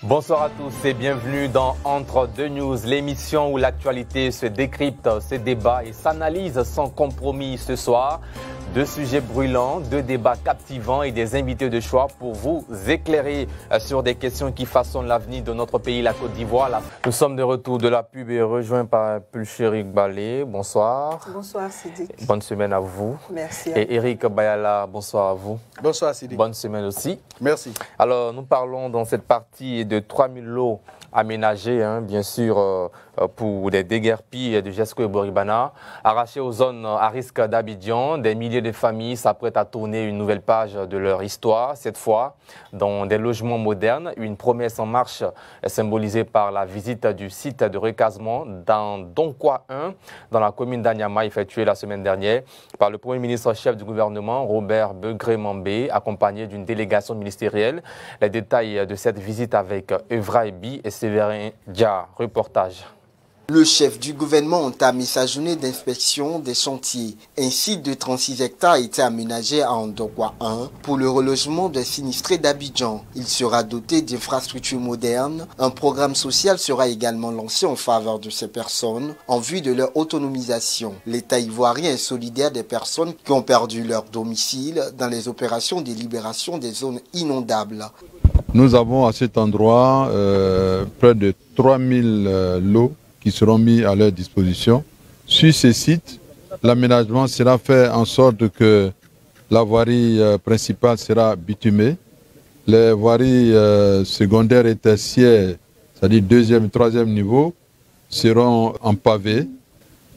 Bonsoir à tous et bienvenue dans Entre deux News, l'émission où l'actualité se décrypte, se débat et s'analyse sans compromis ce soir. Deux sujets brûlants, deux débats captivants et des invités de choix pour vous éclairer sur des questions qui façonnent l'avenir de notre pays, la Côte d'Ivoire. Nous sommes de retour de la pub et rejoints par Pulchérik Balé. Bonsoir. Bonsoir Sidik. Bonne semaine à vous. Merci. Et Eric Bayala, bonsoir à vous. Bonsoir Sidik. Bonne semaine aussi. Merci. Alors, nous parlons dans cette partie de 3000 lots aménagés, bien sûr, pour des déguerpis de Jesco et Boribana, arrachés aux zones à risque d'Abidjan. Des milliers de familles s'apprêtent à tourner une nouvelle page de leur histoire, cette fois dans des logements modernes. Une promesse en marche symbolisée par la visite du site de recasement dans Donkwa 1, dans la commune d'Anyama, effectuée la semaine dernière par le Premier ministre chef du gouvernement, Robert Begré-Mambé, accompagné d'une délégation ministérielle. Les détails de cette visite avec Evra Ebi et Séverin Dia. Reportage. Le chef du gouvernement entamé sa journée d'inspection des chantiers. Un site de 36 hectares a été aménagé à Ndokwa 1 pour le relogement des sinistrés d'Abidjan. Il sera doté d'infrastructures modernes. Un programme social sera également lancé en faveur de ces personnes en vue de leur autonomisation. L'État ivoirien est solidaire des personnes qui ont perdu leur domicile dans les opérations de libération des zones inondables. Nous avons à cet endroit près de 3000 lots qui seront mis à leur disposition. Sur ces sites, l'aménagement sera fait en sorte que la voirie principale sera bitumée. Les voiries secondaires et tertiaires, c'est-à-dire deuxième et troisième niveau, seront en pavé.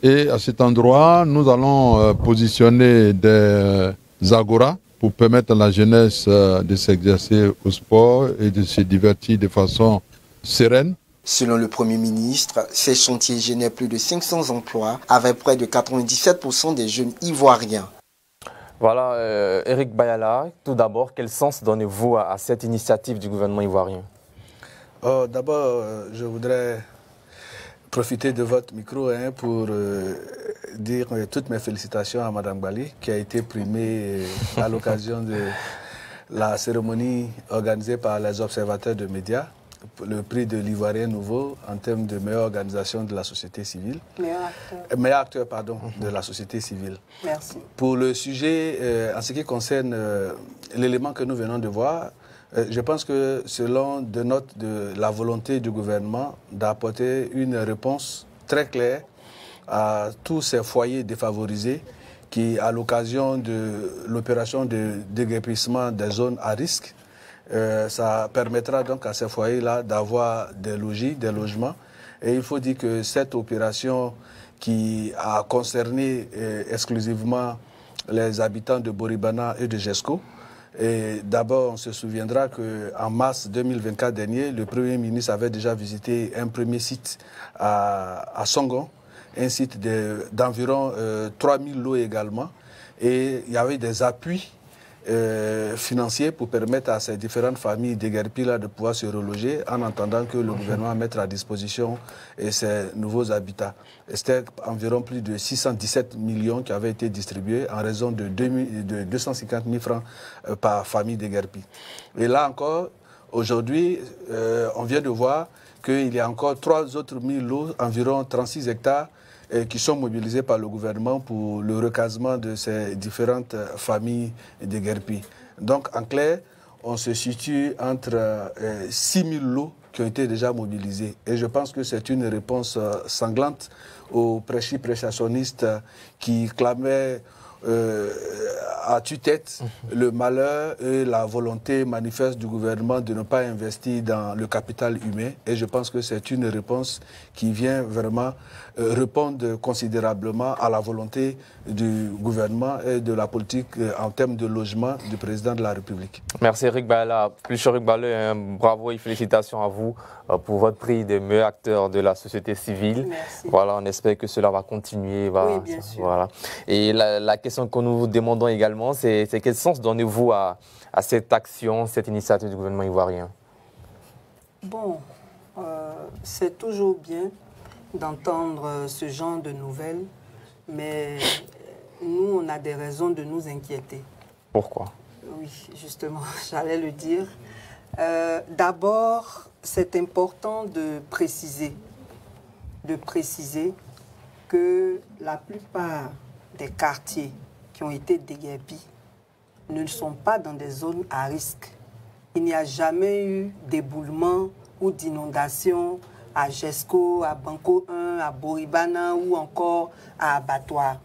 Et à cet endroit, nous allons positionner des agoras pour permettre à la jeunesse de s'exercer au sport et de se divertir de façon sereine. Selon le Premier ministre, ces chantiers génèrent plus de 500 emplois avec près de 97% des jeunes ivoiriens. Voilà, Eric Bayala, tout d'abord, quel sens donnez-vous à cette initiative du gouvernement ivoirien? D'abord, je voudrais profiter de votre micro pour dire toutes mes félicitations à Mme Bali, qui a été primée à l'occasion de la cérémonie organisée par les observateurs de médias, le prix de l'Ivoirien nouveau en termes de meilleure organisation de la société civile. Meilleur acteur, pardon, de la société civile. Merci. Pour le sujet, en ce qui concerne l'élément que nous venons de voir, je pense que selon dénote de la volonté du gouvernement d'apporter une réponse très claire à tous ces foyers défavorisés qui, à l'occasion de l'opération de déguerpissement des zones à risque, ça permettra donc à ces foyers-là d'avoir des logis, des logements. Et il faut dire que cette opération qui a concerné exclusivement les habitants de Boribana et de Jesco, et d'abord on se souviendra qu'en mars 2024 dernier, le Premier ministre avait déjà visité un premier site à Songon, un site d'environ 3000 lots également, et il y avait des appuis financiers pour permettre à ces différentes familles déguerpies là de pouvoir se reloger en attendant que le gouvernement mette à disposition ces nouveaux habitats. C'était environ plus de 617 millions qui avaient été distribués en raison de 250 000 francs par famille déguerpie. Et là encore, aujourd'hui, on vient de voir qu'il y a encore 3 autres 1000 lots, environ 36 hectares, qui sont mobilisés par le gouvernement pour le recasement de ces différentes familles déguerpies. Donc, en clair, on se situe entre 6 000 lots qui ont été déjà mobilisés. Et je pense que c'est une réponse sanglante aux prêchationnistes qui clamaient à tue-tête le malheur et la volonté manifeste du gouvernement de ne pas investir dans le capital humain. Et je pense que c'est une réponse qui vient vraiment répondre considérablement à la volonté du gouvernement et de la politique en termes de logement du président de la République. Merci Eric Bayala. Pulchérik Balé, bravo et félicitations à vous pour votre prix de meilleur acteur de la société civile. Merci. Voilà, on espère que cela va continuer. Oui, bien sûr. Voilà. Et la question que nous vous demandons également, c'est quel sens donnez-vous à cette action, cette initiative du gouvernement ivoirien? Bon, c'est toujours bien d'entendre ce genre de nouvelles, mais nous, on a des raisons de nous inquiéter. Pourquoi? Oui, justement, j'allais le dire. D'abord, c'est important de préciser que la plupart des quartiers qui ont été déguerpis ne sont pas dans des zones à risque. Il n'y a jamais eu d'éboulement ou d'inondation à Jesco, à Banco 1, à Boribana ou encore à Abattoir.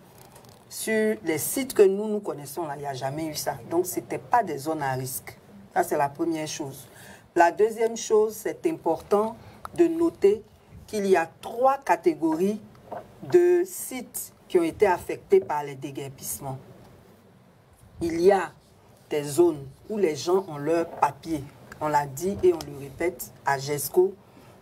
Sur les sites que nous connaissons, là, il n'y a jamais eu ça. Donc, ce n'était pas des zones à risque. Ça, c'est la première chose. La deuxième chose, c'est important de noter qu'il y a 3 catégories de sites qui ont été affectés par les déguerpissements. Il y a des zones où les gens ont leur papier. On l'a dit et on le répète, à Jesco,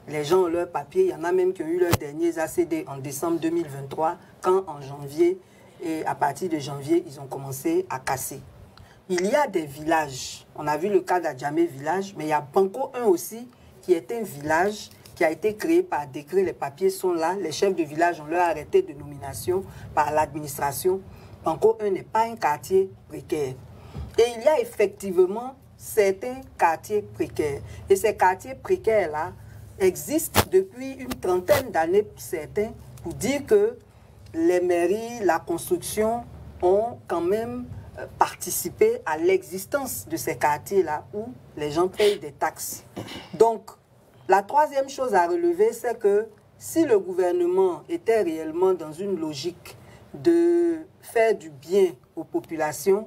les gens ont leur papier. Il y en a même qui ont eu leurs derniers ACD en décembre 2023, quand en janvier, et à partir de janvier, ils ont commencé à casser. Il y a des villages. On a vu le cas d'Adjamé village, mais il y a Banco 1 aussi, qui est un village qui a été créé par décret. Les papiers sont là. Les chefs de village ont leur arrêté de nomination par l'administration. Banco 1 n'est pas un quartier précaire. Et il y a effectivement certains quartiers précaires. Et ces quartiers précaires-là existent depuis une trentaine d'années pour certains, pour dire que les mairies, la construction ont quand même participé à l'existence de ces quartiers-là où les gens payent des taxes. Donc, la troisième chose à relever, c'est que si le gouvernement était réellement dans une logique de faire du bien aux populations,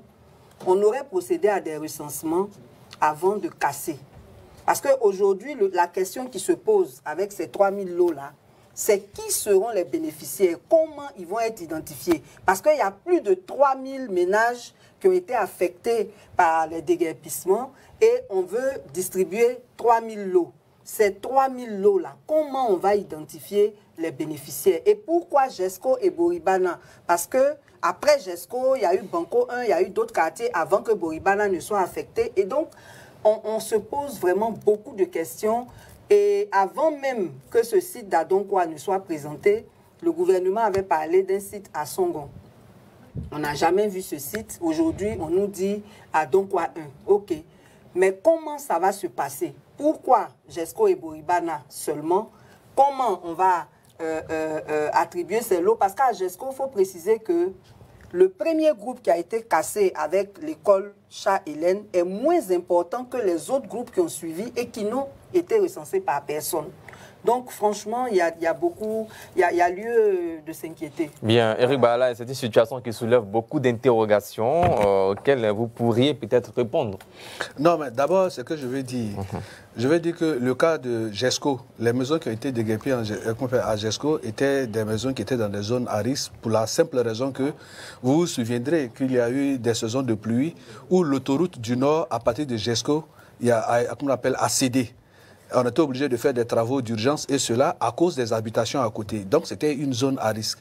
on aurait procédé à des recensements avant de casser. Parce qu'aujourd'hui, la question qui se pose avec ces 3000 lots-là, c'est qui seront les bénéficiaires, comment ils vont être identifiés. Parce qu'il y a plus de 3000 ménages qui ont été affectés par les déguerpissements et on veut distribuer 3000 lots. Ces 3000 lots-là, comment on va identifier les bénéficiaires? Et pourquoi Jesco et Boribana? Parce que après Jesco, il y a eu Banco 1, il y a eu d'autres quartiers avant que Boribana ne soit affecté. Et donc, on se pose vraiment beaucoup de questions. Et avant même que ce site d'Adonkwa ne soit présenté, le gouvernement avait parlé d'un site à Songon. On n'a jamais vu ce site. Aujourd'hui, on nous dit Adonkwa 1. OK. Mais comment ça va se passer? Pourquoi Jesco et Boribana seulement? Comment on va attribuer ces lots? Parce qu'à Jesco, il faut préciser que le premier groupe qui a été cassé avec l'école Chat-Hélène est moins important que les autres groupes qui ont suivi et qui n'ont été recensés par personne. Donc, franchement, il y a lieu de s'inquiéter. Bien, Eric Bala, c'est une situation qui soulève beaucoup d'interrogations auxquelles vous pourriez peut-être répondre. Non, mais d'abord, ce que je veux dire, je veux dire que le cas de Jesco, les maisons qui ont été déguerpies à Jesco étaient des maisons qui étaient dans des zones à risque pour la simple raison que vous vous souviendrez qu'il y a eu des saisons de pluie où l'autoroute du Nord, à partir de Jesco, il y a, comme on appelle, a cédé. On était obligé de faire des travaux d'urgence et cela à cause des habitations à côté. Donc c'était une zone à risque.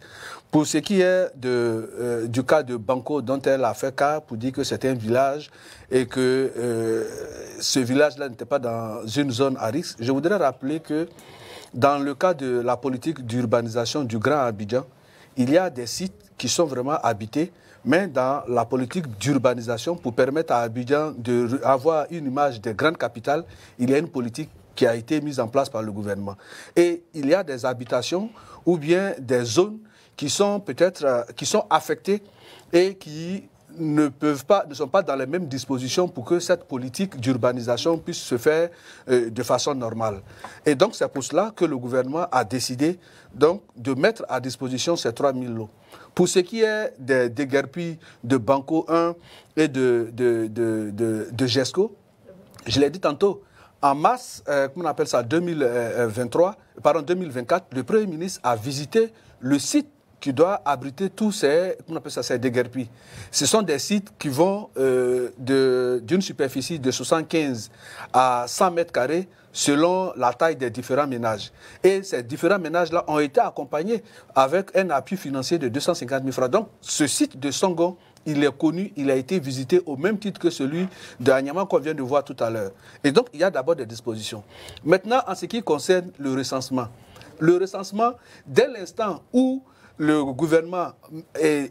Pour ce qui est du cas de Banco dont elle a fait cas pour dire que c'était un village et que ce village-là n'était pas dans une zone à risque, je voudrais rappeler que dans le cas de la politique d'urbanisation du Grand Abidjan, il y a des sites qui sont vraiment habités, mais dans la politique d'urbanisation, pour permettre à Abidjan d'avoir une image des grandes capitales, il y a une politique qui a été mise en place par le gouvernement. Et il y a des habitations ou bien des zones qui sont peut-être qui sont affectées et qui ne sont pas dans les mêmes dispositions pour que cette politique d'urbanisation puisse se faire de façon normale. Et donc c'est pour cela que le gouvernement a décidé donc de mettre à disposition ces 3000 lots. Pour ce qui est des déguerpis de Banco 1 et de Jesco, je l'ai dit tantôt, en mars, comment on appelle ça, 2024, le Premier ministre a visité le site qui doit abriter tous ces, comment on appelle ça, ces déguerpis. Ce sont des sites qui vont d'une superficie de 75 à 100 mètres carrés selon la taille des différents ménages. Et ces différents ménages-là ont été accompagnés avec un appui financier de 250 000 francs. Donc, ce site de Songon, il est connu, il a été visité au même titre que celui de Anyama qu'on vient de voir tout à l'heure. Et donc, il y a d'abord des dispositions. Maintenant, en ce qui concerne le recensement, dès l'instant où le gouvernement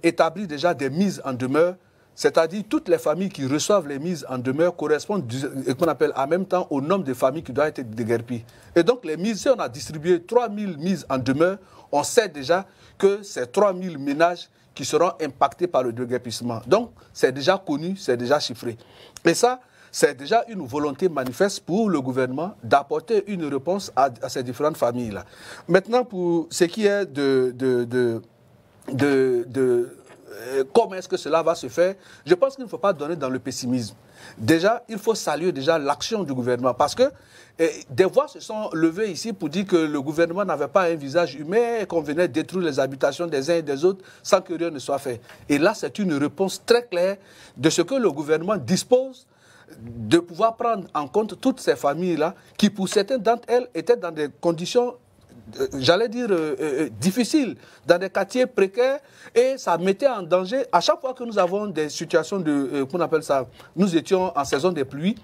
établit déjà des mises en demeure, c'est-à-dire toutes les familles qui reçoivent les mises en demeure correspondent, qu'on appelle en même temps, au nombre de familles qui doivent être déguerpies. Et donc les mises, si on a distribué 3000 mises en demeure, on sait déjà que c'est 3000 ménages qui seront impactés par le déguerpissement. Donc c'est déjà connu, c'est déjà chiffré. Et ça, c'est déjà une volonté manifeste pour le gouvernement d'apporter une réponse à ces différentes familles-là. Maintenant, pour ce qui est comment est-ce que cela va se faire, je pense qu'il ne faut pas donner dans le pessimisme. Déjà, il faut saluer déjà l'action du gouvernement parce que des voix se sont levées ici pour dire que le gouvernement n'avait pas un visage humain et qu'on venait détruire les habitations des uns et des autres sans que rien ne soit fait. Et là, c'est une réponse très claire de ce que le gouvernement dispose de pouvoir prendre en compte toutes ces familles-là qui, pour certaines d'entre elles, étaient dans des conditions, j'allais dire, difficiles, dans des quartiers précaires, et ça mettait en danger. À chaque fois que nous avons des situations qu'on appelle ça, nous étions en saison des pluies,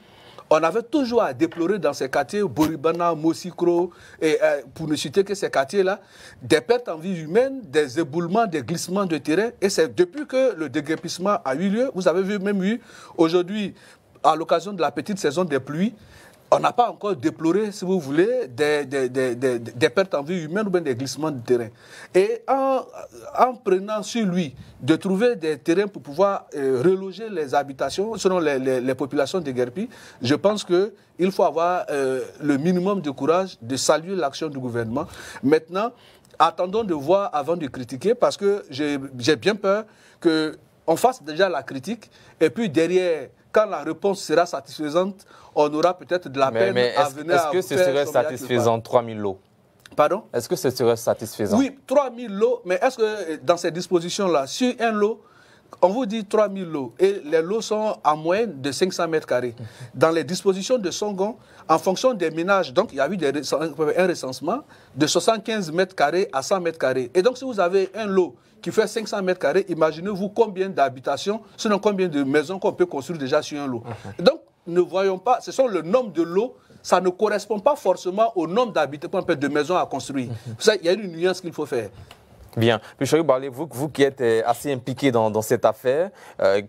on avait toujours à déplorer dans ces quartiers, Boribana, Mosikro, et pour ne citer que ces quartiers-là, des pertes en vie humaine, des éboulements, des glissements de terrain. Et c'est depuis que le déguerpissement a eu lieu, vous avez même eu aujourd'hui, à l'occasion de la petite saison des pluies, on n'a pas encore déploré, si vous voulez, des pertes en vie humaine ou bien des glissements de terrain. Et en prenant sur lui de trouver des terrains pour pouvoir reloger les habitations, selon les populations déguerpies, je pense qu'il faut avoir le minimum de courage de saluer l'action du gouvernement. Maintenant, attendons de voir avant de critiquer, parce que j'ai bien peur qu'on fasse déjà la critique, et puis derrière, quand la réponse sera satisfaisante, on aura peut-être de la peine à venir à faire. Est-ce que ce serait satisfaisant, 3000 lots? Pardon? Est-ce que ce serait satisfaisant? Oui, 3000 lots, mais est-ce que dans ces dispositions-là, sur un lot, on vous dit 3000 lots, et les lots sont en moyenne de 500 mètres carrés. Dans les dispositions de Songon, en fonction des ménages, donc il y a eu un recensement de 75 mètres carrés à 100 mètres carrés. Et donc si vous avez un lot qui fait 500 mètres carrés, imaginez-vous combien d'habitations, sinon combien de maisons qu'on peut construire déjà sur un lot. Donc, ne voyons pas, ce sont le nombre de lots, ça ne correspond pas forcément au nombre d'habitants, de maisons à construire. Il y a une nuance qu'il faut faire. Bien. Puis, Chérif Barlé, vous qui êtes assez impliqué dans cette affaire,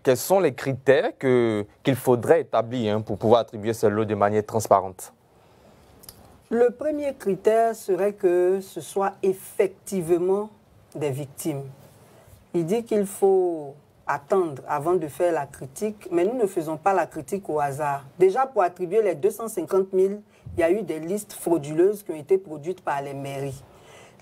quels sont les critères qu'il faudrait établir pour pouvoir attribuer ce lot de manière transparente? Le premier critère serait que ce soit effectivement des victimes. Il dit qu'il faut attendre avant de faire la critique, mais nous ne faisons pas la critique au hasard. Déjà, pour attribuer les 250 000, il y a eu des listes frauduleuses qui ont été produites par les mairies.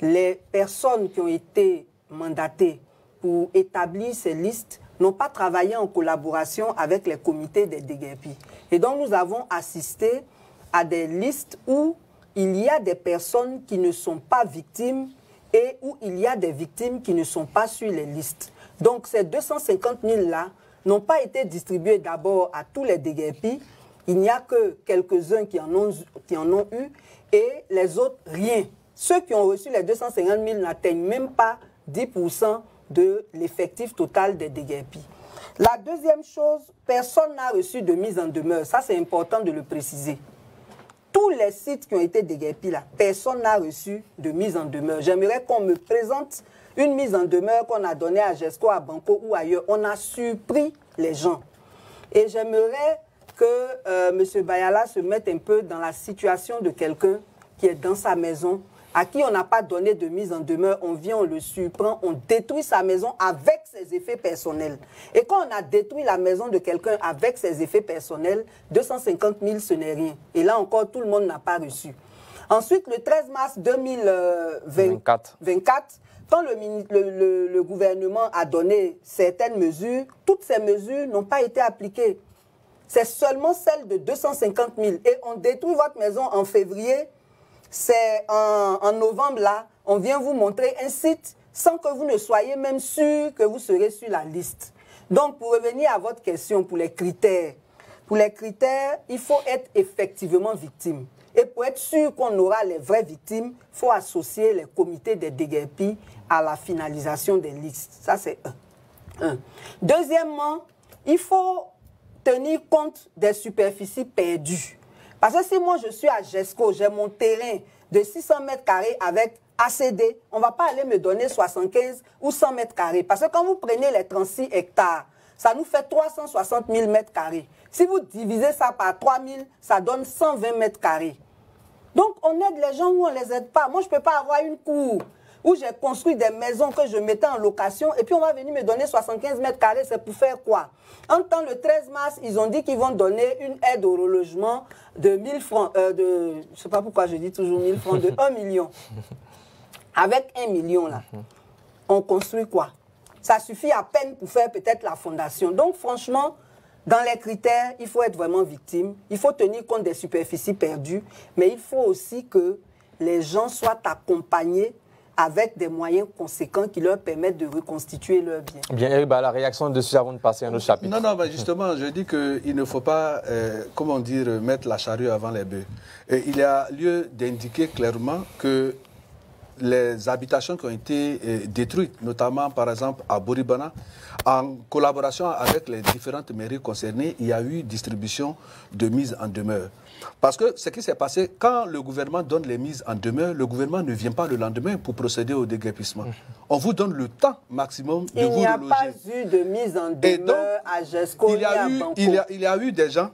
Les personnes qui ont été mandatées pour établir ces listes n'ont pas travaillé en collaboration avec les comités des déguerpis. Et donc, nous avons assisté à des listes où il y a des personnes qui ne sont pas victimes et où il y a des victimes qui ne sont pas sur les listes. Donc ces 250 000-là n'ont pas été distribués d'abord à tous les déguerpis. Il n'y a que quelques-uns qui en ont eu et les autres, rien. Ceux qui ont reçu les 250 000 n'atteignent même pas 10% de l'effectif total des déguerpis. La deuxième chose, personne n'a reçu de mise en demeure. Ça, c'est important de le préciser. Tous les sites qui ont été déguerpis là, personne n'a reçu de mise en demeure. J'aimerais qu'on me présente une mise en demeure qu'on a donnée à GESCO, à Banco ou ailleurs. On a surpris les gens. Et j'aimerais que M. Bayala se mette un peu dans la situation de quelqu'un qui est dans sa maison, à qui on n'a pas donné de mise en demeure, on vient, on le surprend, on détruit sa maison avec ses effets personnels. Et quand on a détruit la maison de quelqu'un avec ses effets personnels, 250 000, ce n'est rien. Et là encore, tout le monde n'a pas reçu. Ensuite, le 13 mars 2024, quand le gouvernement a donné certaines mesures, toutes ces mesures n'ont pas été appliquées. C'est seulement celle de 250 000. Et on détruit votre maison en février. C'est en novembre, là, on vient vous montrer un site sans que vous ne soyez même sûr que vous serez sur la liste. Donc, pour revenir à votre question, pour les critères, il faut être effectivement victime. Et pour être sûr qu'on aura les vraies victimes, il faut associer les comités des déguerpis à la finalisation des listes. Ça, c'est un. Deuxièmement, il faut tenir compte des superficies perdues. Parce que si moi je suis à GESCO, j'ai mon terrain de 600 mètres carrés avec ACD, on ne va pas aller me donner 75 ou 100 mètres carrés. Parce que quand vous prenez les 36 hectares, ça nous fait 360 000 mètres carrés. Si vous divisez ça par 3 000, ça donne 120 mètres carrés. Donc, on aide les gens ou on ne les aide pas. Moi, je ne peux pas avoir une cour où j'ai construit des maisons que je mettais en location et puis on va venir me donner 75 mètres carrés. C'est pour faire quoi? En temps, le 13 mars, ils ont dit qu'ils vont donner une aide au relogement de 1000 francs, je ne sais pas pourquoi je dis toujours 1000 francs, de 1 million. Avec 1 million, là, on construit quoi? Ça suffit à peine pour faire peut-être la fondation. Donc, franchement, dans les critères, il faut être vraiment victime. Il faut tenir compte des superficies perdues, mais il faut aussi que les gens soient accompagnés avec des moyens conséquents qui leur permettent de reconstituer leurs biens. Bien, Eric, la réaction dessus avant de passer à un autre chapitre. Non, justement, je dis qu'il ne faut pas, comment dire, mettre la charrue avant les bœufs. Il y a lieu d'indiquer clairement que les habitations qui ont été détruites, notamment par exemple à Boribana, en collaboration avec les différentes mairies concernées, il y a eu distribution de mises en demeure. Parce que ce qui s'est passé, quand le gouvernement donne les mises en demeure, le gouvernement ne vient pas le lendemain pour procéder au déguerpissement. On vous donne le temps maximum de vous reloger. Il n'y a pas eu de mise en demeure à GESCO ni à Banco. Il y a eu des gens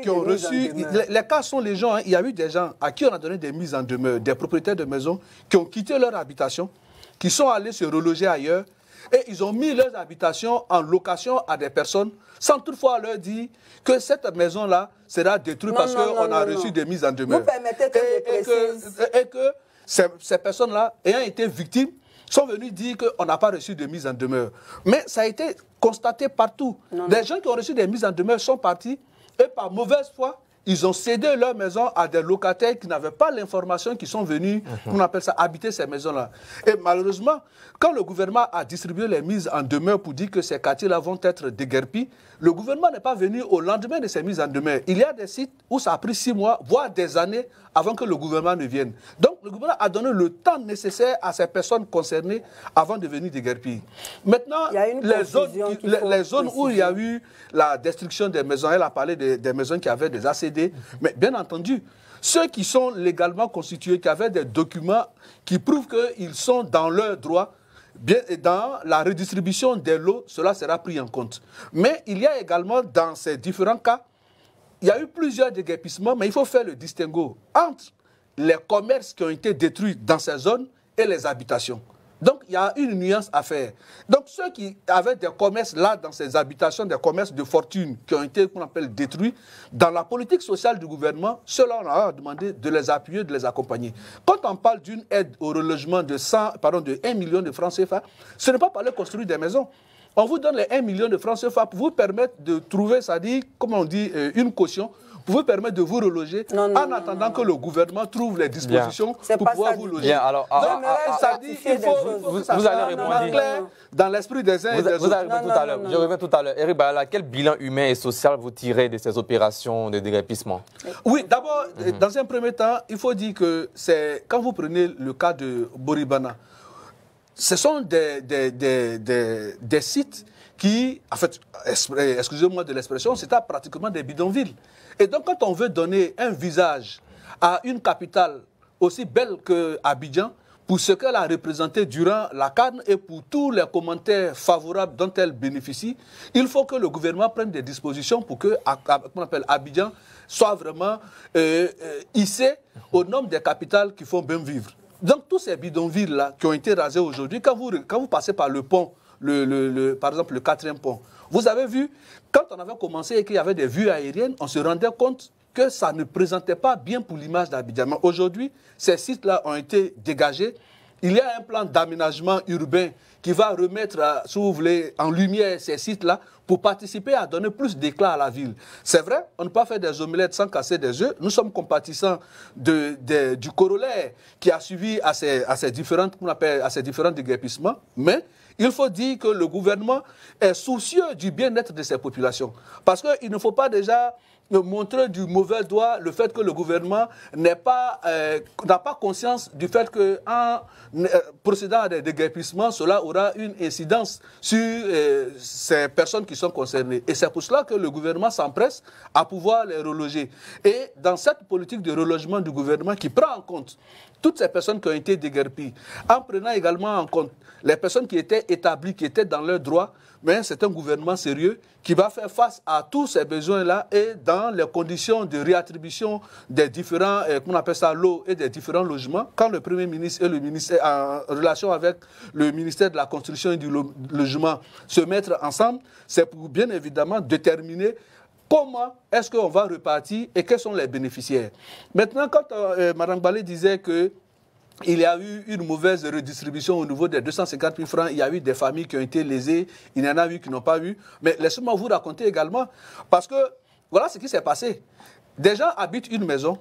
qui ont reçu... Les cas sont les gens, il y a eu des gens à qui on a donné des mises en demeure, des propriétaires de maisons qui ont quitté leur habitation, qui sont allés se reloger ailleurs, et ils ont mis leurs habitations en location à des personnes sans toutefois leur dire que cette maison-là sera détruite parce qu'on a reçu des mises en demeure. Vous permettez que je précise. Et que ces personnes-là, ayant été victimes, sont venues dire qu'on n'a pas reçu de mise en demeure. Mais ça a été constaté partout. Des gens qui ont reçu des mises en demeure sont partis et par mauvaise foi, ils ont cédé leur maison à des locataires qui n'avaient pas l'information, qui sont venus, on appelle ça, habiter ces maisons-là. Et malheureusement, quand le gouvernement a distribué les mises en demeure pour dire que ces quartiers-là vont être déguerpis, le gouvernement n'est pas venu au lendemain de ces mises en demeure. Il y a des sites où ça a pris 6 mois, voire des années, avant que le gouvernement ne vienne. Donc, le gouvernement a donné le temps nécessaire à ces personnes concernées avant de venir déguerpir. Maintenant, les zones où il y a eu la destruction des maisons, elle a parlé des maisons qui avaient des ACD, mais bien entendu, ceux qui sont légalement constitués, qui avaient des documents qui prouvent qu'ils sont dans leurs droits, bien, dans la redistribution des lots, cela sera pris en compte. Mais il y a également, dans ces différents cas, il y a eu plusieurs déguerpissements, mais il faut faire le distinguo entre les commerces qui ont été détruits dans ces zones et les habitations. Donc, il y a une nuance à faire. Donc, ceux qui avaient des commerces là, dans ces habitations, des commerces de fortune qui ont été, qu'on appelle, détruits, dans la politique sociale du gouvernement, ceux-là, on a demandé de les appuyer, de les accompagner. Quand on parle d'une aide au relogement de 1 million de francs CFA, ce n'est pas pour aller construire des maisons. On vous donne les 1 million de francs CFA pour vous permettre de trouver, c'est-à-dire, comme on dit, une caution, pour vous permettre de vous reloger en attendant que le gouvernement trouve les dispositions pour pouvoir vous loger. Bien, alors, ça dit qu'il faut que ça soit clair dans l'esprit des uns et des autres. Je reviens tout à l'heure. Eric Bayala, quel bilan humain et social vous tirez de ces opérations de déguerpissement? Oui, d'abord, dans un premier temps, il faut dire que quand vous prenez le cas de Boribana, ce sont des sites qui, en fait, excusez-moi de l'expression, c'était pratiquement des bidonvilles. Et donc, quand on veut donner un visage à une capitale aussi belle qu'Abidjan, pour ce qu'elle a représenté durant la CAN et pour tous les commentaires favorables dont elle bénéficie, il faut que le gouvernement prenne des dispositions pour que, qu'on appelle Abidjan, soit vraiment hissé au nombre des capitales qui font bien vivre. Donc, tous ces bidonvilles-là qui ont été rasés aujourd'hui, quand vous passez par le pont, par exemple le 4e pont, vous avez vu, quand on avait commencé et qu'il y avait des vues aériennes, on se rendait compte que ça ne présentait pas bien pour l'image d'Abidjan. Mais aujourd'hui, ces sites-là ont été dégagés. Il y a un plan d'aménagement urbain qui va remettre, si vous voulez, en lumière ces sites-là pour participer à donner plus d'éclat à la ville. C'est vrai, on ne peut pas faire des omelettes sans casser des œufs. Nous sommes compatissants du corollaire qui a suivi à ces différents déguerpissements, mais il faut dire que le gouvernement est soucieux du bien-être de ces populations. Parce qu'il ne faut pas déjà montrer du mauvais doigt le fait que le gouvernement n'a pas conscience du fait qu'en procédant à des déguerpissements, cela aura une incidence sur ces personnes qui sont concernées. Et c'est pour cela que le gouvernement s'empresse à pouvoir les reloger. Et dans cette politique de relogement du gouvernement qui prend en compte toutes ces personnes qui ont été déguerpies, en prenant également en compte les personnes qui étaient établies, qui étaient dans leurs droits, mais c'est un gouvernement sérieux qui va faire face à tous ces besoins-là et dans les conditions de réattribution des différents, comment on appelle ça, lots et des différents logements. Quand le Premier ministre et le ministère, en relation avec le ministère de la Construction et du Logement, se mettre ensemble, c'est pour bien évidemment déterminer comment est-ce qu'on va repartir et quels sont les bénéficiaires. Maintenant, quand Mme Balé disait que il y a eu une mauvaise redistribution au niveau des 250 000 francs. Il y a eu des familles qui ont été lésées. Il y en a eu qui n'ont pas eu. Mais laissez-moi vous raconter également. Parce que voilà ce qui s'est passé. Des gens habitent une maison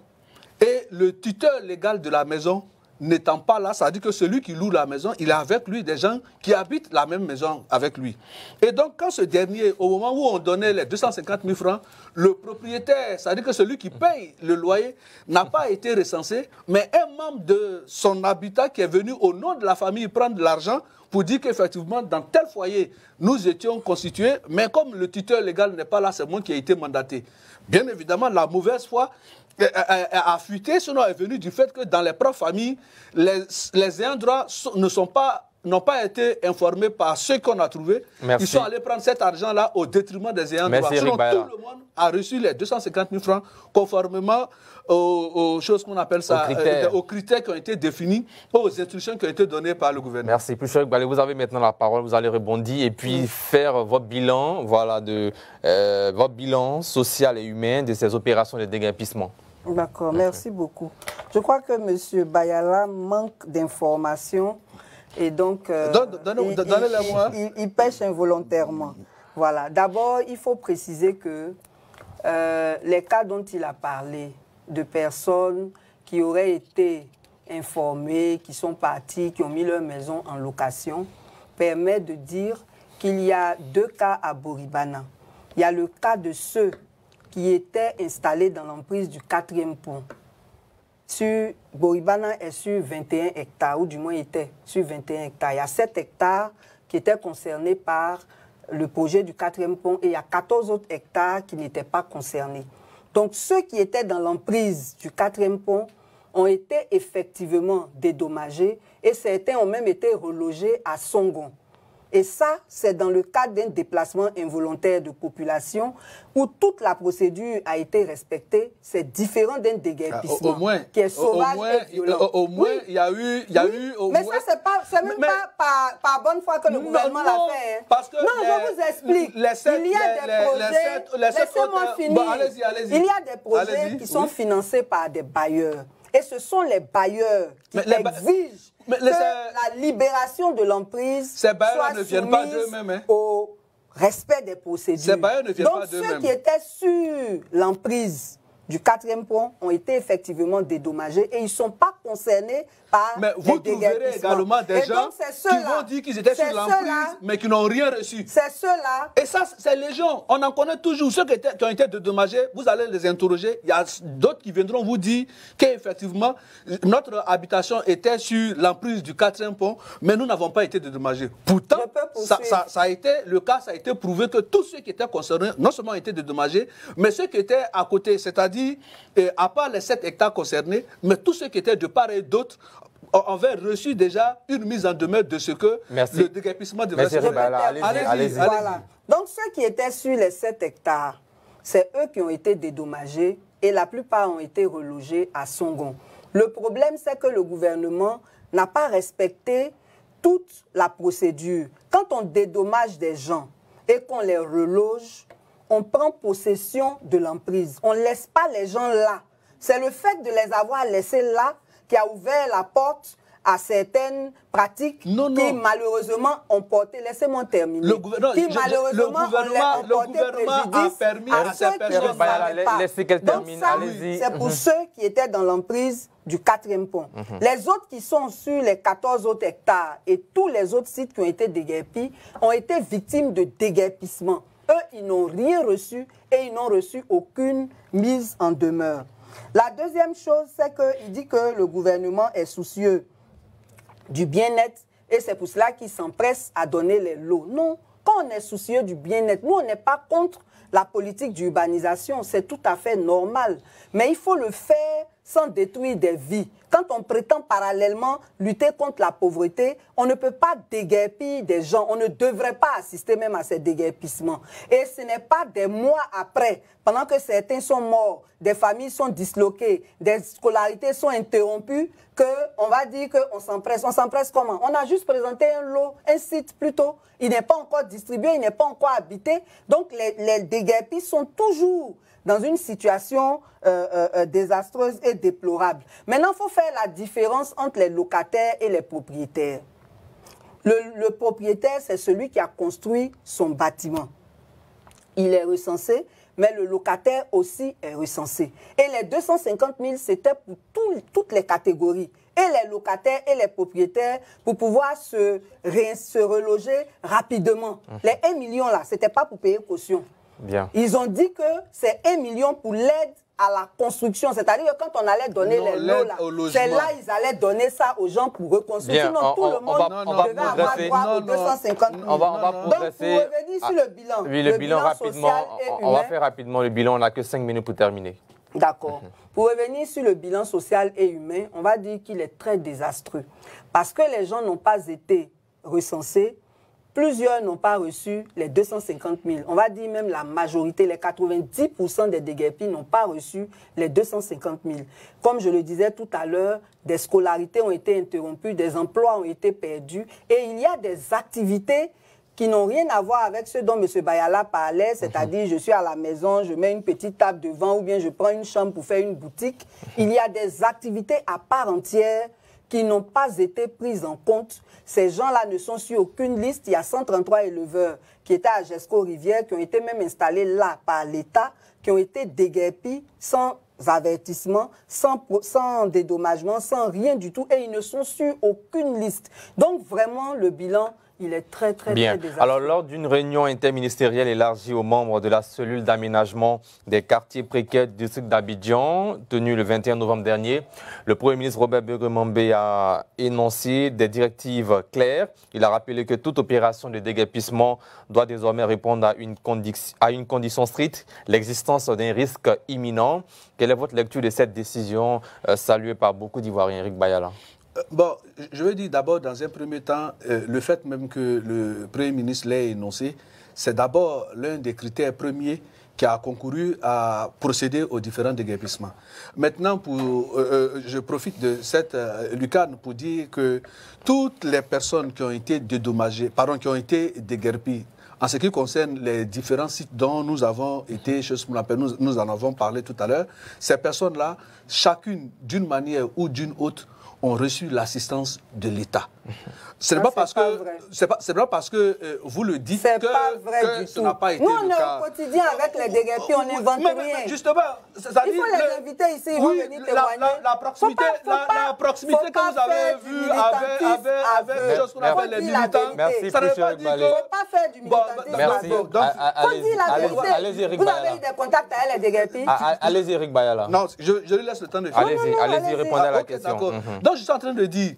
et le tuteur légal de la maison n'étant pas là, ça veut dire que celui qui loue la maison, il est avec lui des gens qui habitent la même maison avec lui. Et donc, quand ce dernier, au moment où on donnait les 250 000 francs, le propriétaire, ça veut dire que celui qui paye le loyer n'a pas été recensé, mais un membre de son habitat qui est venu au nom de la famille prendre de l'argent pour dire qu'effectivement, dans tel foyer, nous étions constitués, mais comme le tuteur légal n'est pas là, c'est moi qui ai été mandaté. Bien évidemment, la mauvaise foi a fuité, sinon est venu du fait que dans les propres familles, les ayants droit n'ont pas été informés par ceux qu'on a trouvés. Merci. Ils sont allés prendre cet argent-là au détriment des ayants droit. Sinon, tout le monde a reçu les 250 000 francs conformément aux choses qu'on appelle ça, aux critères qui ont été définis, aux instructions qui ont été données par le gouvernement. Merci. Puis, Cheikh Balé, vous avez maintenant la parole, vous allez rebondir et puis faire votre bilan, voilà, votre bilan social et humain de ces opérations de déguerpissement. D'accord, merci beaucoup. Je crois que M. Bayala manque d'informations et donc il pêche involontairement. Voilà. D'abord, il faut préciser que les cas dont il a parlé, de personnes qui auraient été informées, qui sont parties, qui ont mis leur maison en location, permet de dire qu'il y a 2 cas à Boribana. Il y a le cas de ceux qui étaient installés dans l'emprise du 4e pont. Boribana est sur 21 hectares, ou du moins était sur 21 hectares. Il y a 7 hectares qui étaient concernés par le projet du 4e pont et il y a 14 autres hectares qui n'étaient pas concernés. Donc ceux qui étaient dans l'emprise du 4e pont ont été effectivement dédommagés et certains ont même été relogés à Songon. Et ça, c'est dans le cadre d'un déplacement involontaire de population où toute la procédure a été respectée. C'est différent d'un déguerpissement qui est sauvage et violent. Au moins, il y a eu... Mais ça, c'est même pas par bonne foi que le gouvernement l'a fait. Hein. Parce que je vous explique. Il y a des projets... Laissez-moi finir. Il y a des projets qui sont financés par des bailleurs. Et ce sont les bailleurs qui exigent que la libération de l'emprise soit soumise au respect des procédures. Donc ceux qui étaient sur l'emprise du 4e pont ont été effectivement dédommagés et ils ne sont pas concernés par mais vous trouverez également des gens qui vont dire qu'ils étaient sur l'emprise mais qui n'ont rien reçu. C'est ceux-là. Et ça, c'est les gens. On en connaît toujours. Ceux qui ont été dédommagés, vous allez les interroger. Il y a d'autres qui viendront vous dire qu'effectivement, notre habitation était sur l'emprise du 4e pont, mais nous n'avons pas été dédommagés. Pourtant, ça a été le cas, ça a été prouvé que tous ceux qui étaient concernés, non seulement ont été dédommagés, mais ceux qui étaient à côté, c'est-à-dire à part les 7 hectares concernés, mais tous ceux qui étaient de part et d'autre avaient reçu déjà une mise en demeure de ce que le déguerpissement devait se faire. Allez-y. Voilà. Donc ceux qui étaient sur les 7 hectares, c'est eux qui ont été dédommagés et la plupart ont été relogés à Songon. Le problème, c'est que le gouvernement n'a pas respecté toute la procédure. Quand on dédommage des gens et qu'on les reloge, on prend possession de l'emprise. On ne laisse pas les gens là. C'est le fait de les avoir laissés là qui a ouvert la porte à certaines pratiques qui malheureusement ont porté, laissez-moi terminer, le gouvernement a permis à ces personnes. Laissez qu'elle termine, allez-y. C'est pour ceux qui étaient dans l'emprise du 4e pont. Les autres qui sont sur les 14 autres hectares et tous les autres sites qui ont été déguerpis ont été victimes de déguerpissement. Eux, ils n'ont rien reçu et ils n'ont reçu aucune mise en demeure. La deuxième chose, c'est qu'il dit que le gouvernement est soucieux du bien-être et c'est pour cela qu'il s'empresse à donner les lots. Non, quand on est soucieux du bien-être, nous, on n'est pas contre la politique d'urbanisation, c'est tout à fait normal. Mais il faut le faire sans détruire des vies. Quand on prétend parallèlement lutter contre la pauvreté, on ne peut pas déguerpir des gens. On ne devrait pas assister même à ces déguerpissements. Et ce n'est pas des mois après, pendant que certains sont morts, des familles sont disloquées, des scolarités sont interrompues, qu'on va dire qu'on s'empresse. On s'empresse comment? On a juste présenté un lot, un site plutôt. Il n'est pas encore distribué, il n'est pas encore habité. Donc les déguerpis sont toujours dans une situation désastreuse et déplorable. Maintenant, il faut faire la différence entre les locataires et les propriétaires. Le propriétaire, c'est celui qui a construit son bâtiment. Il est recensé, mais le locataire aussi est recensé. Et les 250 000, c'était pour toutes les catégories. Et les locataires et les propriétaires pour pouvoir se reloger rapidement. Les 1 million là, ce n'était pas pour payer caution. Bien. Ils ont dit que c'est 1 million pour l'aide à la construction. C'est-à-dire que quand on allait donner les lots là, c'est là ils allaient donner ça aux gens pour reconstruire. Sinon, tout le monde devait avoir droit aux 250 000. On va progresser. Donc, pour revenir sur le bilan. Oui, le bilan rapidement. On va faire rapidement le bilan. On n'a que 5 minutes pour terminer. D'accord. Pour revenir sur le bilan social et humain, on va dire qu'il est très désastreux. Parce que les gens n'ont pas été recensés. Plusieurs n'ont pas reçu les 250 000. On va dire même la majorité, les 90% des déguerpis n'ont pas reçu les 250 000. Comme je le disais tout à l'heure, des scolarités ont été interrompues, des emplois ont été perdus et il y a des activités qui n'ont rien à voir avec ce dont M. Bayala parlait, c'est-à-dire je suis à la maison, je mets une petite table devant ou bien je prends une chambre pour faire une boutique. Il y a des activités à part entière qui n'ont pas été prises en compte. Ces gens-là ne sont sur aucune liste. Il y a 133 éleveurs qui étaient à Gesco-Rivière, qui ont été même installés là par l'État, qui ont été déguerpis sans avertissement, sans dédommagement, sans rien du tout. Et ils ne sont sur aucune liste. Donc vraiment, le bilan, il est très désastreux. Alors, lors d'une réunion interministérielle élargie aux membres de la cellule d'aménagement des quartiers précaires du district d'Abidjan, tenue le 21 novembre dernier, le Premier ministre Robert Begue-Mambé a énoncé des directives claires. Il a rappelé que toute opération de déguerpissement doit désormais répondre à une condition stricte, l'existence d'un risque imminent. Quelle est votre lecture de cette décision saluée par beaucoup d'Ivoiriens, Eric Bayala? Bon, je veux dire d'abord, dans un premier temps, le fait même que le Premier ministre l'ait énoncé, c'est d'abord l'un des critères premiers qui a concouru à procéder aux différents déguerpissements. Maintenant, je profite de cette lucane pour dire que toutes les personnes qui ont été dédommagées, qui ont été déguerpies, en ce qui concerne les différents sites dont nous avons été, nous en avons parlé tout à l'heure, ces personnes-là, chacune d'une manière ou d'une autre, ont reçu l'assistance de l'État. Ce n'est pas parce que vous le dites que ça n'a pas été le cas. Nous, on est au quotidien avec les déguerpis, on n'invente rien. Mais justement, il faut les inviter ici, ils vont venir témoigner. La proximité que vous avez vue avec les choses qu'on appelle les militants, merci, ça ne veut pas dire que... Il ne faut pas faire du militantisme. Merci. Allez-y, Eric Vous Bayala. avez eu des contacts avec les déguerpis? Allez-y, Eric Bayala. Non, je lui laisse le temps de faire. Allez-y, répondez à la question. Donc, je suis en train de dire,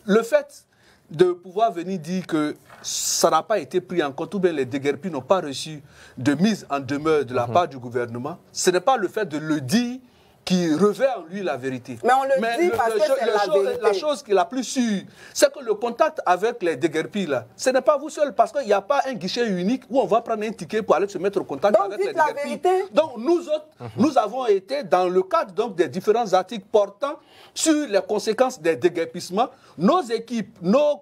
le fait de pouvoir venir dire que ça n'a pas été pris en compte, ou bien les déguerpis n'ont pas reçu de mise en demeure de la part du gouvernement, ce n'est pas le fait de le dire qui revêt en lui la vérité. Mais on le dit parce que c'est la vérité. La chose qui est la plus sûre, c'est que le contact avec les déguerpis, là, ce n'est pas vous seul, parce qu'il n'y a pas un guichet unique où on va prendre un ticket pour aller se mettre en contact avec les déguerpis. Donc nous autres, nous avons été dans le cadre donc, des différents articles portant sur les conséquences des déguerpissements. Nos équipes, nos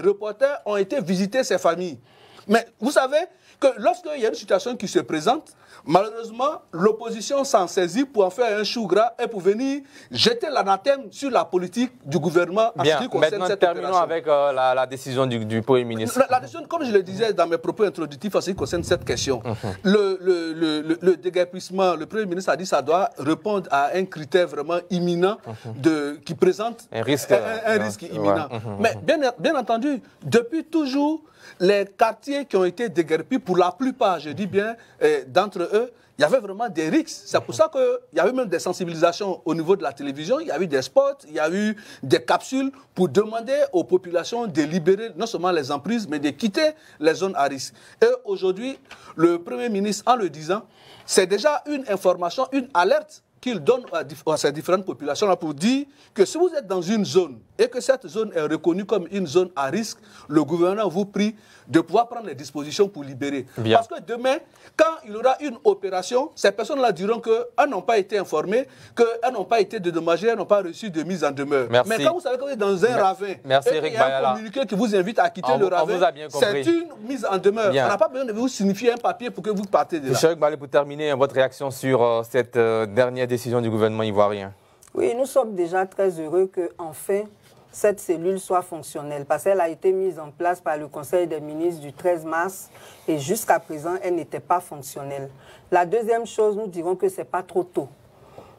reporters ont été visiter ces familles. Mais vous savez que lorsqu'il y a une situation qui se présente, malheureusement, l'opposition s'en saisit pour en faire un chou gras et pour venir jeter l'anathème sur la politique du gouvernement en ce qui concerne cette opération. Terminons avec la décision du Premier ministre. La décision, comme je le disais dans mes propos introductifs en ce qui concerne cette question, le déguerpissement, le Premier ministre a dit que ça doit répondre à un critère vraiment imminent qui présente un risque imminent. Mais bien entendu, depuis toujours, les quartiers qui ont été déguerpis, pour la plupart, je dis bien, d'entre eux, il y avait vraiment des risques. C'est pour ça qu'il y avait même des sensibilisations au niveau de la télévision, il y a eu des spots, il y a eu des capsules pour demander aux populations de libérer non seulement les emprises, mais de quitter les zones à risque. Et aujourd'hui, le Premier ministre, en le disant, c'est déjà une information, une alerte qu'il donne à ces différentes populations-là pour dire que si vous êtes dans une zone et que cette zone est reconnue comme une zone à risque, le gouvernement vous prie de pouvoir prendre les dispositions pour libérer. Bien. Parce que demain, quand il y aura une opération, ces personnes-là diront qu'elles n'ont pas été informées, qu'elles n'ont pas été dédommagées, elles n'ont pas reçu de mise en demeure. Merci. Mais quand vous savez que vous êtes dans un ravin, Merci, et Eric qu'il y a Bayala. un communiqué qui vous invite à quitter le On vous a ravin, bien compris. c'est une mise en demeure. Bien. On n'a pas besoin de vous signifier un papier pour que vous partez de là. Monsieur Eric Bayala, pour terminer, votre réaction sur cette dernière décision du gouvernement ivoirien? Oui, nous sommes déjà très heureux que enfin cette cellule soit fonctionnelle parce qu'elle a été mise en place par le Conseil des ministres du 13 mars et jusqu'à présent, elle n'était pas fonctionnelle. La deuxième chose, nous dirons que ce n'est pas trop tôt.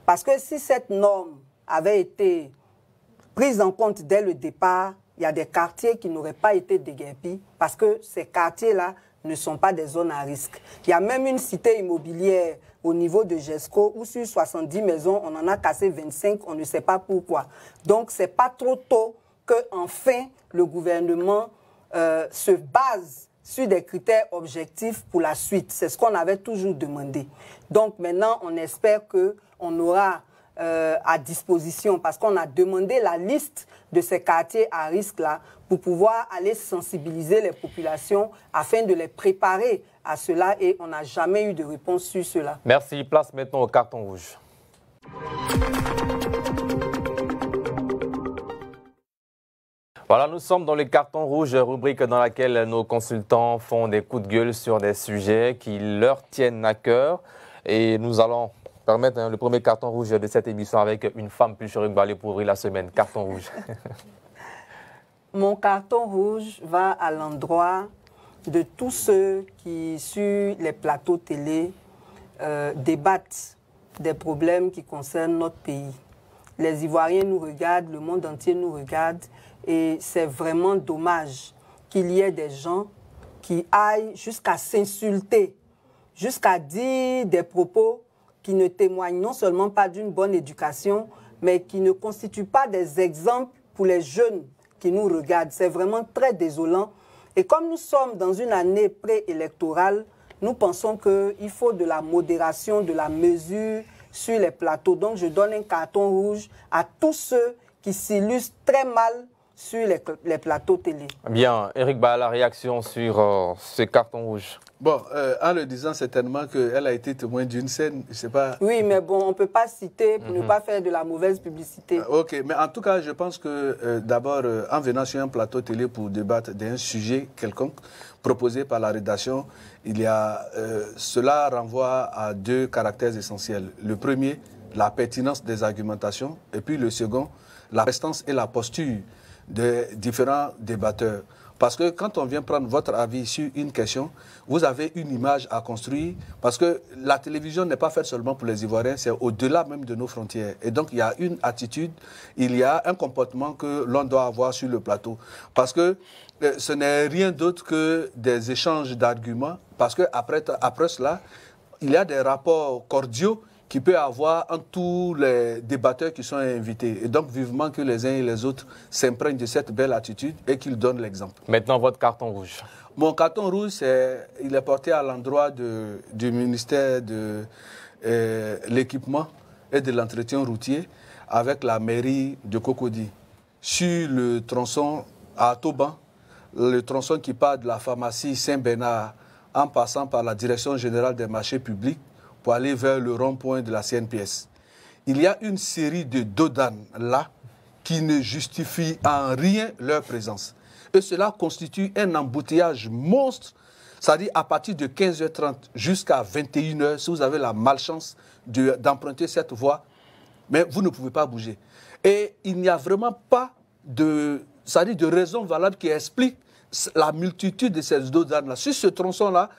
Parce que si cette norme avait été prise en compte dès le départ, il y a des quartiers qui n'auraient pas été déguerpis parce que ces quartiers-là ne sont pas des zones à risque. Il y a même une cité immobilière au niveau de GESCO où sur 70 maisons, on en a cassé 25, on ne sait pas pourquoi. Donc, ce n'est pas trop tôt qu'enfin le gouvernement se base sur des critères objectifs pour la suite. C'est ce qu'on avait toujours demandé. Donc, maintenant, on espère qu'on aura à disposition, parce qu'on a demandé la liste de ces quartiers à risque-là pour pouvoir aller sensibiliser les populations afin de les préparer à cela et on n'a jamais eu de réponse sur cela. Merci. Place maintenant au carton rouge. Voilà, nous sommes dans le carton rouge, rubrique dans laquelle nos consultants font des coups de gueule sur des sujets qui leur tiennent à cœur. Et nous allons permettre le premier carton rouge de cette émission avec une femme plus Eric Bayala pour ouvrir la semaine. Carton rouge. Mon carton rouge va à l'endroit de tous ceux qui, sur les plateaux télé, débattent des problèmes qui concernent notre pays. Les Ivoiriens nous regardent, le monde entier nous regarde, et c'est vraiment dommage qu'il y ait des gens qui aillent jusqu'à s'insulter, jusqu'à dire des propos qui ne témoignent non seulement pas d'une bonne éducation, mais qui ne constituent pas des exemples pour les jeunes qui nous regardent. C'est vraiment très désolant. Et comme nous sommes dans une année préélectorale, nous pensons qu'il faut de la modération, de la mesure sur les plateaux. Donc je donne un carton rouge à tous ceux qui s'illustrent très mal sur les plateaux télé. Bien, Eric Bayala, réaction sur ce carton rouge. Bon, en le disant certainement qu'elle a été témoin d'une scène, je ne sais pas... Oui, mais bon, on ne peut pas citer pour ne pas faire de la mauvaise publicité. Ok, mais en tout cas, je pense que d'abord, en venant sur un plateau télé pour débattre d'un sujet quelconque proposé par la rédaction, cela renvoie à deux caractères essentiels. Le premier, la pertinence des argumentations, et puis le second, la prestance et la posture des différents débatteurs. Parce que quand on vient prendre votre avis sur une question, vous avez une image à construire, parce que la télévision n'est pas faite seulement pour les Ivoiriens, c'est au-delà même de nos frontières. Et donc il y a une attitude, il y a un comportement que l'on doit avoir sur le plateau. Parce que ce n'est rien d'autre que des échanges d'arguments, parce qu'après cela, il y a des rapports cordiaux qui peut avoir entre tous les débatteurs qui sont invités. Et donc, vivement que les uns et les autres s'imprègnent de cette belle attitude et qu'ils donnent l'exemple. Maintenant, votre carton rouge. Mon carton rouge, il est porté à l'endroit du ministère de l'équipement et de l'entretien routier avec la mairie de Cocody. Sur le tronçon à Toban, le tronçon qui part de la pharmacie Saint-Bernard en passant par la Direction générale des marchés publics, pour aller vers le rond-point de la CNPS. Il y a une série de dodanes là qui ne justifient en rien leur présence. Et cela constitue un embouteillage monstre, c'est-à-dire à partir de 15h30 jusqu'à 21h, si vous avez la malchance d'emprunter cette voie, mais vous ne pouvez pas bouger. Et il n'y a vraiment pas de raison valable qui explique la multitude de ces dodanes là. Sur ce tronçon-là,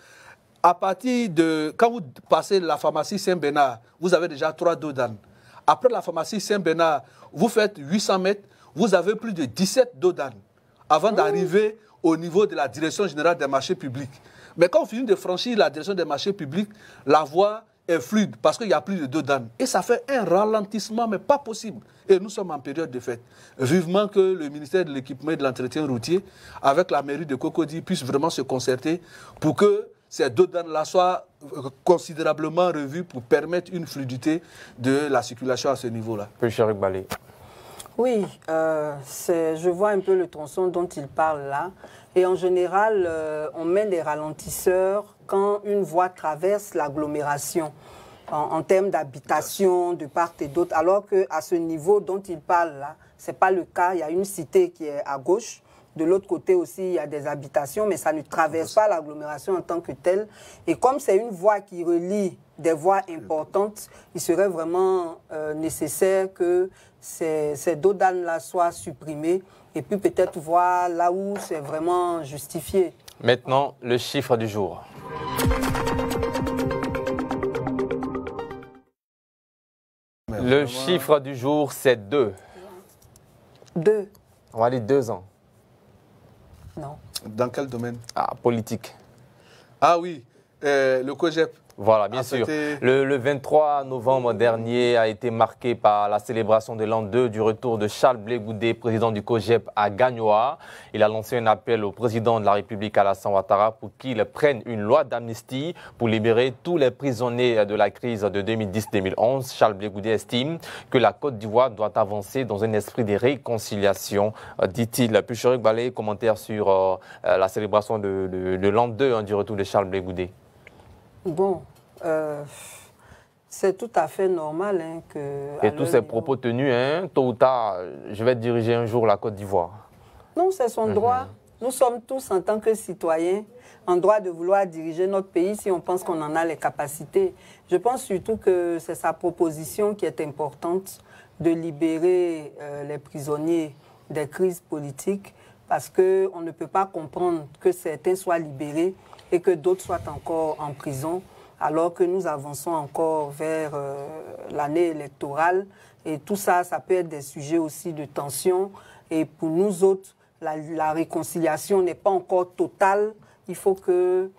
à partir de... Quand vous passez la pharmacie Saint-Bernard, vous avez déjà 3 dodanes. Après la pharmacie Saint-Bernard, vous faites 800 mètres, vous avez plus de 17 dodanes avant d'arriver au niveau de la Direction générale des marchés publics. Mais quand on finit de franchir la Direction des marchés publics, la voie est fluide parce qu'il n'y a plus de dodanes. Et ça fait un ralentissement, mais pas possible. Et nous sommes en période de fête. Vivement que le ministère de l'équipement et de l'entretien routier, avec la mairie de Cocody, puisse vraiment se concerter pour que ces deux donnes-là soient considérablement revues pour permettre une fluidité de la circulation à ce niveau-là. Pécheric Balé. Oui, je vois un peu le tronçon dont il parle là. Et en général, on met des ralentisseurs quand une voie traverse l'agglomération en termes d'habitation, de part et d'autre. Alors qu'à ce niveau dont il parle là, ce n'est pas le cas. Il y a une cité qui est à gauche. De l'autre côté aussi, il y a des habitations, mais ça ne traverse pas l'agglomération en tant que telle. Et comme c'est une voie qui relie des voies importantes, il serait vraiment nécessaire que ces dodanes-là soient supprimées et puis peut-être voir là où c'est vraiment justifié. Maintenant, le chiffre du jour. Le chiffre du jour, c'est 2. 2. On va dire 2 ans. Non. Dans quel domaine? Ah, politique. Ah oui, le COGEP. Voilà, bien sûr. Le 23 novembre dernier a été marqué par la célébration de l'an 2 du retour de Charles Blé Goudé, président du COGEP à Gagnoa. Il a lancé un appel au président de la République, Alassane Ouattara, pour qu'il prenne une loi d'amnistie pour libérer tous les prisonniers de la crise de 2010-2011. Charles Blé Goudé estime que la Côte d'Ivoire doit avancer dans un esprit de réconciliation, dit-il. Pécheric Balé, commentaire sur la célébration de l'an 2 du retour de Charles Blé Goudé. Bon, c'est tout à fait normal que... Et tous ces propos tenus, tôt ou tard, je vais diriger un jour la Côte d'Ivoire. Non, c'est son droit. Nous sommes tous, en tant que citoyens, en droit de vouloir diriger notre pays si on pense qu'on en a les capacités. Je pense surtout que c'est sa proposition qui est importante de libérer les prisonniers des crises politiques parce qu'on ne peut pas comprendre que certains soient libérés et que d'autres soient encore en prison, alors que nous avançons encore vers l'année électorale. Et tout ça, ça peut être des sujets aussi de tension. Et pour nous autres, la réconciliation n'est pas encore totale. Il faut que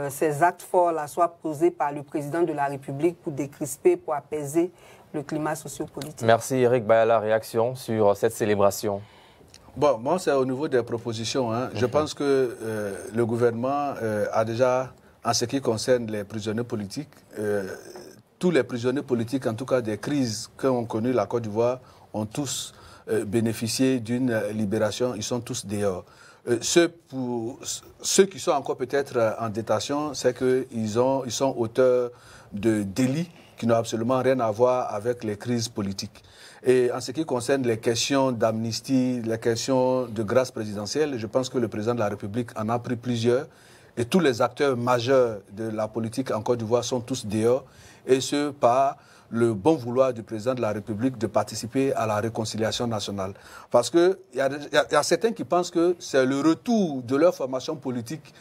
ces actes forts-là soient posés par le président de la République pour décrisper, pour apaiser le climat sociopolitique. Merci Eric Bayala. Réaction sur cette célébration? Bon, moi, c'est au niveau des propositions. Je pense que le gouvernement a déjà, en ce qui concerne les prisonniers politiques, tous les prisonniers politiques, en tout cas des crises qu'ont connues la Côte d'Ivoire, ont tous bénéficié d'une libération. Ils sont tous dehors. Ceux qui sont encore peut-être en détention, c'est qu'ils sont auteurs de délits qui n'ont absolument rien à voir avec les crises politiques. Et en ce qui concerne les questions d'amnistie, les questions de grâce présidentielle, je pense que le président de la République en a pris plusieurs. Et tous les acteurs majeurs de la politique en Côte d'Ivoire sont tous dehors. Et ce, par le bon vouloir du président de la République de participer à la réconciliation nationale. Parce qu'il y a certains qui pensent que c'est le retour de leur formation politique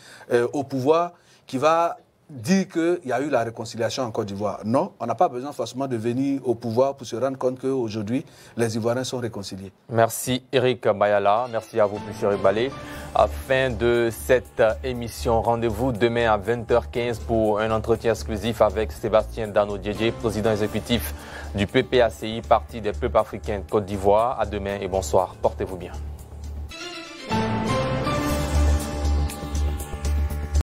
au pouvoir qui va dit qu'il y a eu la réconciliation en Côte d'Ivoire. Non, on n'a pas besoin forcément de venir au pouvoir pour se rendre compte qu'aujourd'hui, les Ivoiriens sont réconciliés. Merci Eric Bayala, merci à vous, Pécheric Balé. À fin de cette émission, rendez-vous demain à 20h15 pour un entretien exclusif avec Sébastien Dano Diédié, président exécutif du PPACI, Parti des peuples africains de Côte d'Ivoire. À demain et bonsoir. Portez-vous bien.